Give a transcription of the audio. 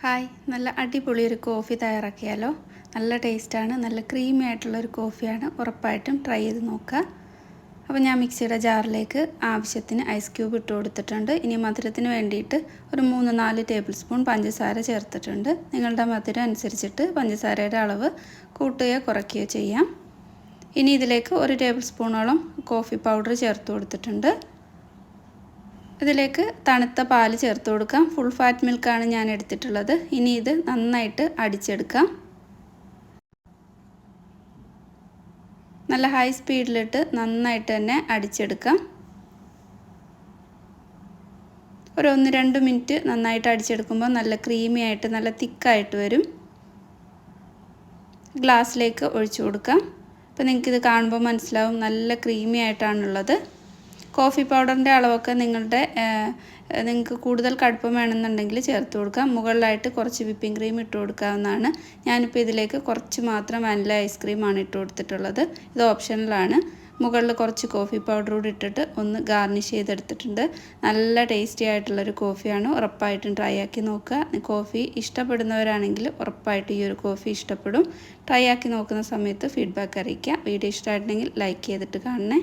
Hi, നല്ല അടിപൊളി ഒരു കോഫി തയ്യാറാക്കിയാലോ. നല്ല ടേസ്റ്റാണ്, നല്ല ക്രീമി ആയിട്ടുള്ളൊരു കോഫിയാണ്. ഉറപ്പായിട്ടും ട്രൈ ചെയ്ത് നോക്കുക. അപ്പോൾ ഞാൻ മിക്സിയുടെ ജാറിലേക്ക് ആവശ്യത്തിന് ഐസ് ക്യൂബ് ഇട്ട് കൊടുത്തിട്ടുണ്ട്. ഇനി മധുരത്തിന് വേണ്ടിയിട്ട് ഒരു 3-4 ടേബിൾ സ്പൂൺ പഞ്ചസാര ചേർത്തിട്ടുണ്ട്. നിങ്ങളുടെ മധുരം അനുസരിച്ചിട്ട് പഞ്ചസാരയുടെ അളവ് കൂട്ടുകയോ കുറയ്ക്കുകയോ ചെയ്യാം. ഇനി ഇതിലേക്ക് 1 ടേബിൾ സ്പൂണോളം കോഫി പൗഡർ ചേർത്ത് കൊടുത്തിട്ടുണ്ട്. ഇതിലേക്ക് തണുത്ത പാൽ ചേർത്ത് കൊടുക്കാം. ഫുൾ ഫാറ്റ് മിൽക്കാണ് ഞാൻ എടുത്തിട്ടുള്ളത്. ഇനി ഇത് നന്നായിട്ട് അടിച്ചെടുക്കാം. നല്ല ഹൈ സ്പീഡിലിട്ട് നന്നായിട്ട് തന്നെ അടിച്ചെടുക്കാം. ഒരു 1-2 മിനിറ്റ് നന്നായിട്ട് അടിച്ചെടുക്കുമ്പോൾ നല്ല ക്രീമി ആയിട്ട് നല്ല തിക്കായിട്ട് വരും. ഗ്ലാസ്സിലേക്ക് ഒഴിച്ചു കൊടുക്കാം. അപ്പോൾ നിങ്ങൾക്കിത് കാണുമ്പോൾ മനസ്സിലാവും നല്ല ക്രീമി ആയിട്ടാണുള്ളത്. കോഫി പൗഡറിൻ്റെ അളവൊക്കെ നിങ്ങൾക്ക് കൂടുതൽ കടുപ്പം വേണമെന്നുണ്ടെങ്കിൽ ചേർത്ത് കൊടുക്കാം. മുകളിലായിട്ട് കുറച്ച് വിപ്പിംഗ് ക്രീം ഇട്ട് കൊടുക്കാവുന്നതാണ്. ഞാനിപ്പോൾ ഇതിലേക്ക് കുറച്ച് മാത്രം വാനില ഐസ്ക്രീമാണ് ഇട്ട് കൊടുത്തിട്ടുള്ളത്. ഇത് ഓപ്ഷണലാണ്. മുകളിൽ കുറച്ച് കോഫി പൗഡർ കൂടി ഇട്ടിട്ട് ഒന്ന് ഗാർണിഷ് ചെയ്തെടുത്തിട്ടുണ്ട്. നല്ല ടേസ്റ്റി ആയിട്ടുള്ളൊരു കോഫിയാണ്. ഉറപ്പായിട്ടും ട്രൈ ആക്കി നോക്കുക. കോഫി ഇഷ്ടപ്പെടുന്നവരാണെങ്കിൽ ഉറപ്പായിട്ടും ഈ ഒരു കോഫി ഇഷ്ടപ്പെടും. ട്രൈ ആക്കി നോക്കുന്ന സമയത്ത് ഫീഡ്ബാക്ക് അറിയിക്കുക. വീഡിയോ ഇഷ്ടമായിട്ടുണ്ടെങ്കിൽ ലൈക്ക് ചെയ്തിട്ട് കാണണേ.